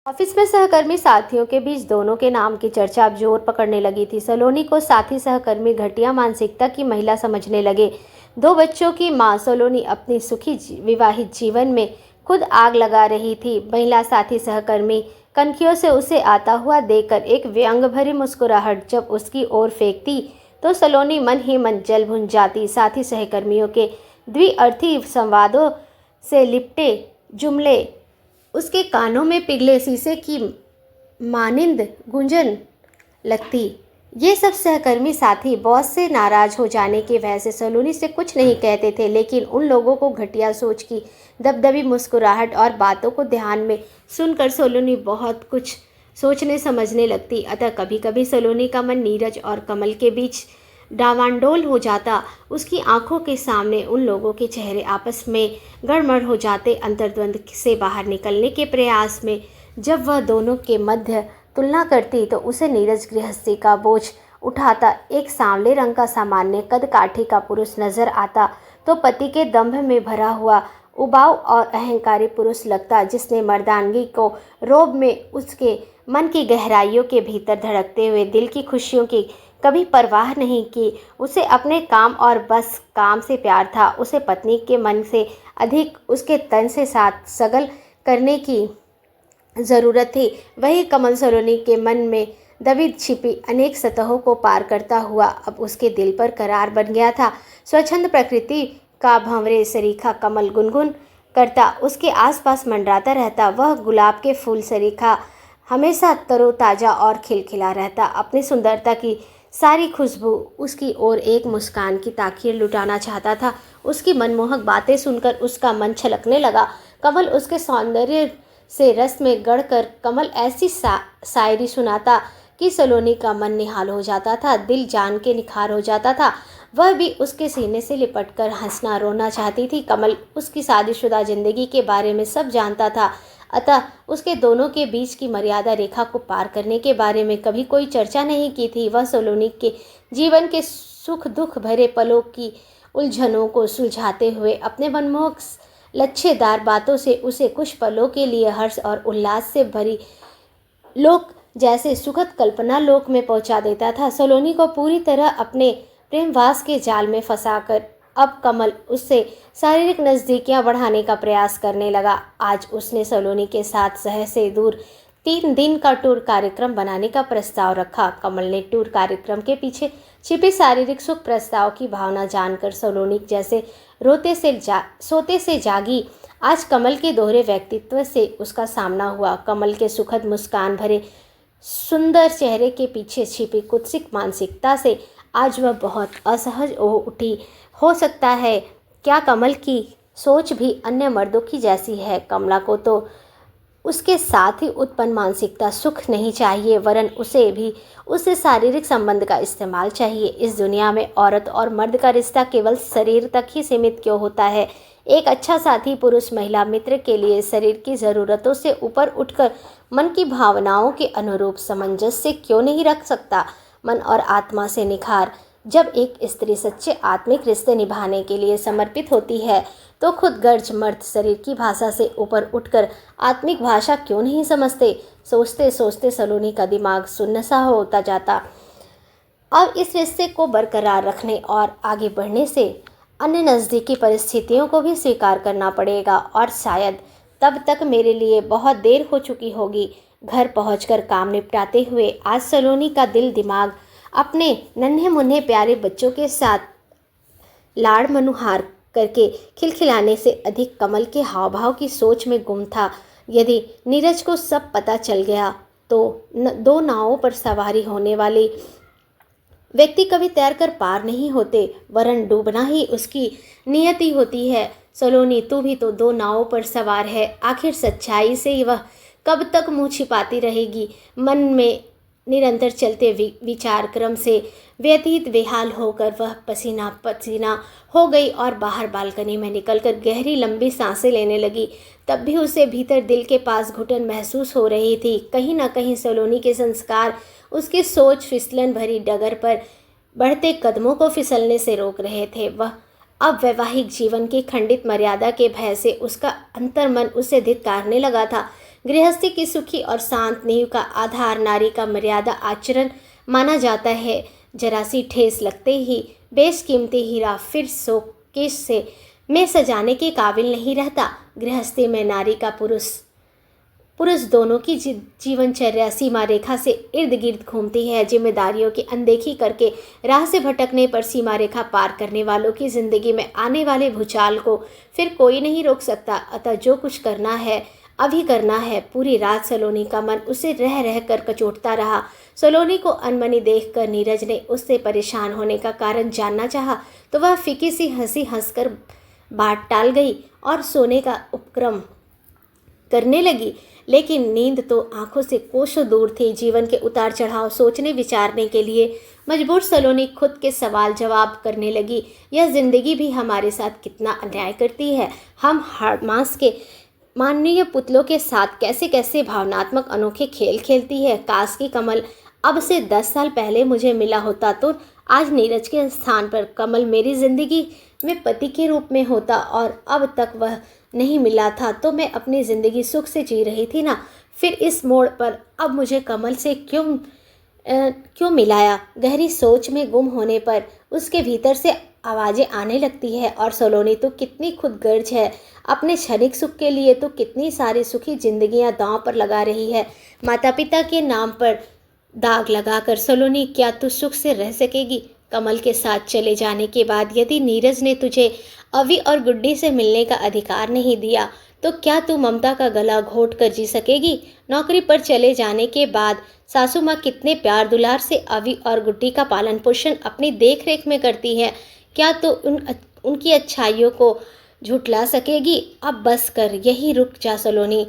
Office में सहकर्मी साथियों के बीच दोनों के नाम की चर्चा अब जोर पकड़ने लगी थी। सलोनी को साथी सहकर्मी घटिया मानसिकता की महिला समझने लगे। दो बच्चों की मां सलोनी अपनी सुखी विवाहित जीवन में खुद आग लगा रही थी। महिला साथी सहकर्मी कनखियों से उसे आता हुआ देखकर एक व्यंग भरी मुस्कुराहट जब उसकी ओर फेंकती तो सलोनी मन ही मन जल भुन जाती। साथी सहकर्मियों के द्विअर्थी संवादों से लिपटे जुमले उसके कानों में पिघले शीशे की मानिंद गूंजन लगती। ये सब सहकर्मी साथी बॉस से नाराज हो जाने की वजह से सलोनी से कुछ नहीं कहते थे, लेकिन उन लोगों को घटिया सोच की दबदबी मुस्कुराहट और बातों को ध्यान में सुनकर सलोनी बहुत कुछ सोचने समझने लगती। अतः कभी कभी सलोनी का मन नीरज और कमल के बीच डावांडोल हो जाता। उसकी आंखों के सामने उन लोगों के चेहरे आपस में गड़बड़ हो जाते। अंतर्द्वंद से बाहर निकलने के प्रयास में जब वह दोनों के मध्य तुलना करती तो उसे नीरज गृहस्थी का बोझ उठाता एक सांवले रंग का सामान्य कद काठी का पुरुष नजर आता तो पति के दंभ में भरा हुआ उबाऊ और अहंकारी पुरुष लगता, जिसने मर्दानगी को रोब में उसके मन की गहराइयों के भीतर धड़कते हुए दिल की खुशियों की कभी परवाह नहीं की। उसे अपने काम और बस काम से प्यार था। उसे पत्नी के मन से अधिक उसके तन से साथ सगल करने की ज़रूरत थी। वही कमल सलोनी के मन में दबी छिपी अनेक सतहों को पार करता हुआ अब उसके दिल पर करार बन गया था। स्वच्छंद प्रकृति का भंवरे सरीखा कमल गुनगुन करता उसके आसपास मंडराता रहता। वह गुलाब के फूल सरीखा हमेशा तरोताज़ा और खिलखिला रहता। अपनी सुंदरता की सारी खुशबू उसकी ओर एक मुस्कान की ताखीर लुटाना चाहता था। उसकी मनमोहक बातें सुनकर उसका मन छलकने लगा। कमल उसके सौंदर्य से रस में गढ़कर कमल ऐसी शायरी सुनाता कि सलोनी का मन निहाल हो जाता था, दिल जान के निखार हो जाता था। वह भी उसके सीने से लिपटकर हंसना रोना चाहती थी। कमल उसकी शादीशुदा जिंदगी के बारे में सब जानता था, अतः उसके दोनों के बीच की मर्यादा रेखा को पार करने के बारे में कभी कोई चर्चा नहीं की थी। वह सलोनी के जीवन के सुख दुख भरे पलों की उलझनों को सुलझाते हुए अपने मनमोहक लच्छेदार बातों से उसे कुछ पलों के लिए हर्ष और उल्लास से भरी लोक जैसे सुखद कल्पना लोक में पहुंचा देता था। सलोनी को पूरी तरह अपने प्रेमवास के जाल में फंसाकर अब कमल उससे शारीरिक नज़दीकियां बढ़ाने का प्रयास करने लगा। आज उसने सलोनी के साथ शहर से दूर 3 दिन का टूर कार्यक्रम बनाने का प्रस्ताव रखा। कमल ने टूर कार्यक्रम के पीछे छिपी शारीरिक सुख प्रस्ताव की भावना जानकर सलोनी जैसे सोते से जागी। आज कमल के दोहरे व्यक्तित्व से उसका सामना हुआ। कमल के सुखद मुस्कान भरे सुंदर चेहरे के पीछे छिपी कुत्सित मानसिकता से आज वह बहुत असहज हो उठी। हो सकता है क्या कमल की सोच भी अन्य मर्दों की जैसी है। कमला को तो उसके साथ ही उत्पन्न मानसिकता सुख नहीं चाहिए, वरन उसे भी उससे शारीरिक संबंध का इस्तेमाल चाहिए। इस दुनिया में औरत और मर्द का रिश्ता केवल शरीर तक ही सीमित क्यों होता है। एक अच्छा साथी पुरुष महिला मित्र के लिए शरीर की ज़रूरतों से ऊपर उठकर मन की भावनाओं के अनुरूप सामंजस्य क्यों नहीं रख सकता। मन और आत्मा से निखार जब एक स्त्री सच्चे आत्मिक रिश्ते निभाने के लिए समर्पित होती है तो खुद गर्ज मर्द शरीर की भाषा से ऊपर उठकर आत्मिक भाषा क्यों नहीं समझते। सोचते सोचते सलोनी का दिमाग सुन्न सा होता जाता। अब इस रिश्ते को बरकरार रखने और आगे बढ़ने से अन्य नज़दीकी परिस्थितियों को भी स्वीकार करना पड़ेगा और शायद तब तक मेरे लिए बहुत देर हो चुकी होगी। घर पहुंचकर काम निपटाते हुए आज सलोनी का दिल दिमाग अपने नन्हे मुन्ने प्यारे बच्चों के साथ लाड़ मनुहार करके खिलखिलाने से अधिक कमल के हाव भाव की सोच में गुम था। यदि नीरज को सब पता चल गया तो दो नावों पर सवारी होने वाले व्यक्ति कभी तैरकर पार नहीं होते, वरन डूबना ही उसकी नियति होती है। सलोनी, तू भी तो 2 नावों पर सवार है। आखिर सच्चाई से वह कब तक मुँह छिपाती रहेगी। मन में निरंतर चलते विचार क्रम से व्यतीत बेहाल होकर वह पसीना पसीना हो गई और बाहर बालकनी में निकलकर गहरी लंबी सांसें लेने लगी। तब भी उसे भीतर दिल के पास घुटन महसूस हो रही थी। कहीं ना कहीं सलोनी के संस्कार उसकी सोच फिसलन भरी डगर पर बढ़ते कदमों को फिसलने से रोक रहे थे। वह अब वैवाहिक जीवन की खंडित मर्यादा के भय से उसका अंतर्मन उसे धिक्कारने लगा था। गृहस्थी की सुखी और शांत नींव का आधार नारी का मर्यादा आचरण माना जाता है। जरा सी ठेस लगते ही बेशकीमती हीरा फिर शोकेस से में सजाने के काबिल नहीं रहता। गृहस्थी में नारी का पुरुष दोनों की जीवनचर्या सीमा रेखा से इर्द गिर्द घूमती है। जिम्मेदारियों की अनदेखी करके राह से भटकने पर सीमा रेखा पार करने वालों की जिंदगी में आने वाले भूचाल को फिर कोई नहीं रोक सकता। अतः जो कुछ करना है अभी करना है। पूरी रात सलोनी का मन उसे रह रह कर कचोटता रहा। सलोनी को अनमनी देखकर नीरज ने उससे परेशान होने का कारण जानना चाहा तो वह फीकी सी हंसी हंसकर बात टाल गई और सोने का उपक्रम करने लगी। लेकिन नींद तो आंखों से कोसों दूर थी। जीवन के उतार चढ़ाव सोचने विचारने के लिए मजबूर सलोनी खुद के सवाल जवाब करने लगी। यह जिंदगी भी हमारे साथ कितना अन्याय करती है। हम हाड़ मांस के माननीय पुतलों के साथ कैसे कैसे भावनात्मक अनोखे खेल खेलती है। काश की कमल अब से 10 साल पहले मुझे मिला होता तो आज नीरज के स्थान पर कमल मेरी जिंदगी में पति के रूप में होता, और अब तक वह नहीं मिला था तो मैं अपनी ज़िंदगी सुख से जी रही थी ना। फिर इस मोड़ पर अब मुझे कमल से क्यों मिलाया। गहरी सोच में गुम होने पर उसके भीतर से आवाज़ें आने लगती है। और सलोनी तो कितनी खुदगर्ज है। अपने क्षणिक सुख के लिए तो कितनी सारी सुखी जिंदगियां दांव पर लगा रही है। माता पिता के नाम पर दाग लगाकर सलोनी क्या तू सुख से रह सकेगी। कमल के साथ चले जाने के बाद यदि नीरज ने तुझे अवि और गुड्डी से मिलने का अधिकार नहीं दिया तो क्या तू ममता का गला घोट कर जी सकेगी। नौकरी पर चले जाने के बाद सासू माँ कितने प्यार दुलार से अवि और गुड्डी का पालन पोषण अपनी देख रेख में करती है। क्या तू उनकी अच्छाइयों को झुठला सकेगी। अब बस कर, यही रुक जा सलोनी।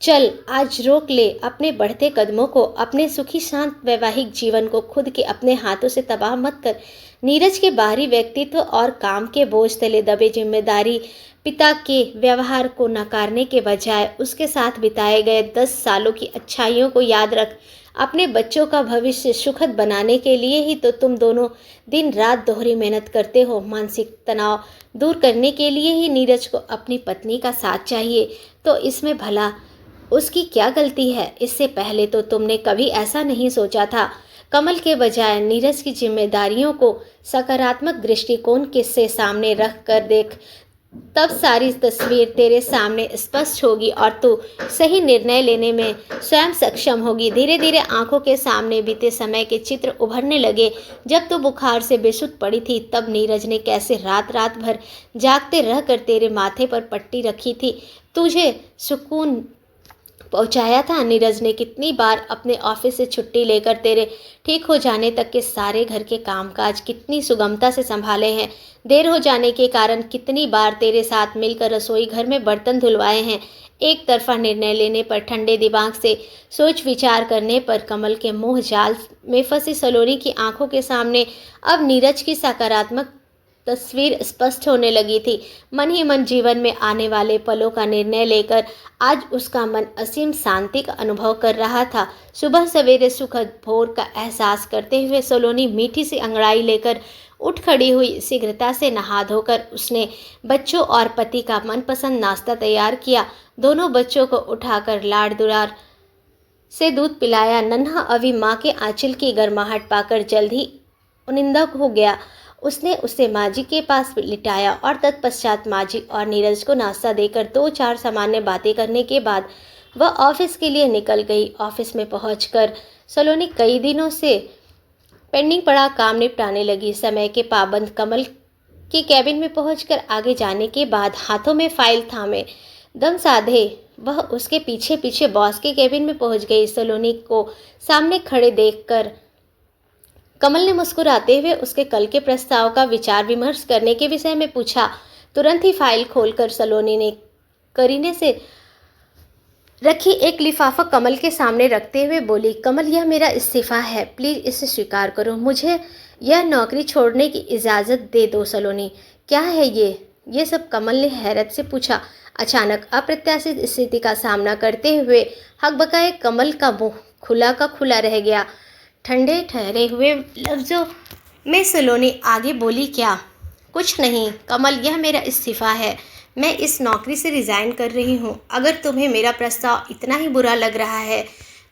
चल आज रोक ले अपने बढ़ते कदमों को। अपने सुखी शांत वैवाहिक जीवन को खुद के अपने हाथों से तबाह मत कर। नीरज के बाहरी व्यक्तित्व और काम के बोझ तले दबे जिम्मेदारी पिता के व्यवहार को नकारने के बजाय उसके साथ बिताए गए 10 सालों की अच्छाइयों को याद रख। अपने बच्चों का भविष्य सुखद बनाने के लिए ही तो तुम दोनों दिन रात दोहरी मेहनत करते हो। मानसिक तनाव दूर करने के लिए ही नीरज को अपनी पत्नी का साथ चाहिए, तो इसमें भला उसकी क्या गलती है। इससे पहले तो तुमने कभी ऐसा नहीं सोचा था। कमल के बजाय नीरज की जिम्मेदारियों को सकारात्मक दृष्टिकोण से सामने रख कर देख, तब सारी तस्वीर तेरे सामने स्पष्ट होगी और तू सही निर्णय लेने में स्वयं सक्षम होगी। धीरे धीरे आंखों के सामने बीते समय के चित्र उभरने लगे। जब तू बुखार से बेसुध पड़ी थी तब नीरज ने कैसे रात रात भर जागते रहकर तेरे माथे पर पट्टी रखी थी, तुझे सुकून पहुंचाया था। नीरज ने कितनी बार अपने ऑफिस से छुट्टी लेकर तेरे ठीक हो जाने तक के सारे घर के कामकाज कितनी सुगमता से संभाले हैं। देर हो जाने के कारण कितनी बार तेरे साथ मिलकर रसोई घर में बर्तन धुलवाए हैं। एक तरफा निर्णय लेने पर, ठंडे दिमाग से सोच विचार करने पर कमल के मोह जाल में फंसी सलोनी की आंखों के सामने अब नीरज की सकारात्मक तस्वीर स्पष्ट होने लगी थी। मन ही मन जीवन में आने वाले पलों का निर्णय लेकर आज उसका मन असीम शांति का अनुभव कर रहा था। सुबह सवेरे सुखद भोर का एहसास करते हुए सलोनी मीठी सी अंगड़ाई लेकर उठ खड़ी हुई। शीघ्रता से नहा धोकर उसने बच्चों और पति का मनपसंद नाश्ता तैयार किया। दोनों बच्चों को उठाकर लाड़ दुलार से दूध पिलाया। नन्हा अवि माँ के आंचल की गर्माहट पाकर जल्द ही उनिंदा हो गया। उसने उसे माजी के पास लिटाया और तत्पश्चात माजी और नीरज को नाश्ता देकर 2-4 सामान्य बातें करने के बाद वह ऑफिस के लिए निकल गई। ऑफिस में पहुंचकर सलोनी कई दिनों से पेंडिंग पड़ा काम निपटाने लगी। समय के पाबंद कमल के कैबिन में पहुंचकर आगे जाने के बाद हाथों में फाइल थामे दम साधे वह उसके पीछे पीछे बॉस के कैबिन में पहुंच गई। सलोनी को सामने खड़े देखकर कमल ने मुस्कुराते हुए उसके कल के प्रस्ताव का विचार विमर्श करने के विषय में पूछा। तुरंत ही फाइल खोलकर सलोनी ने करीने से रखी एक लिफाफा कमल के सामने रखते हुए बोली, कमल यह मेरा इस्तीफा है, प्लीज़ इसे स्वीकार करो। मुझे यह नौकरी छोड़ने की इजाज़त दे दो। सलोनी, क्या है ये सब? कमल ने हैरत से पूछा। अचानक अप्रत्याशित स्थिति का सामना करते हुए हकबकाए कमल का मुंह खुला का खुला रह गया। ठंडे ठहरे हुए लफ्ज़ों में सलोनी आगे बोली, क्या? कुछ नहीं कमल, यह मेरा इस्तीफ़ा है। मैं इस नौकरी से रिज़ाइन कर रही हूँ। अगर तुम्हें मेरा प्रस्ताव इतना ही बुरा लग रहा है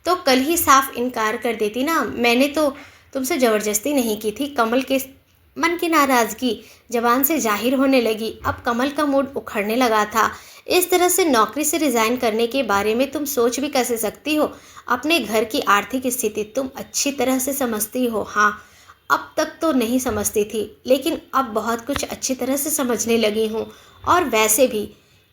तो कल ही साफ इनकार कर देती ना। मैंने तो तुमसे ज़बरदस्ती नहीं की थी। कमल के मन की नाराज़गी जबान से जाहिर होने लगी। अब कमल का मूड उखड़ने लगा था। इस तरह से नौकरी से रिज़ाइन करने के बारे में तुम सोच भी कैसे सकती हो? अपने घर की आर्थिक स्थिति तुम अच्छी तरह से समझती हो। हाँ, अब तक तो नहीं समझती थी, लेकिन अब बहुत कुछ अच्छी तरह से समझने लगी हूँ। और वैसे भी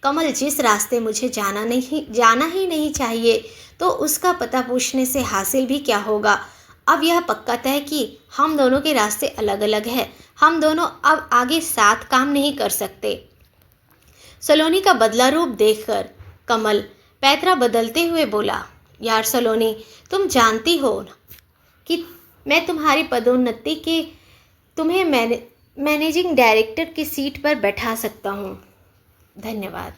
कमल जिस रास्ते मुझे जाना ही नहीं चाहिए, तो उसका पता पूछने से हासिल भी क्या होगा। अब यह पक्का तय कि हम दोनों के रास्ते अलग अलग हैं। हम दोनों अब आगे साथ काम नहीं कर सकते। सलोनी का बदला रूप देखकर कमल पैतरा बदलते हुए बोला, यार सलोनी, तुम जानती हो कि मैं तुम्हारी पदोन्नति के तुम्हें मैनेजिंग डायरेक्टर की सीट पर बैठा सकता हूँ। धन्यवाद।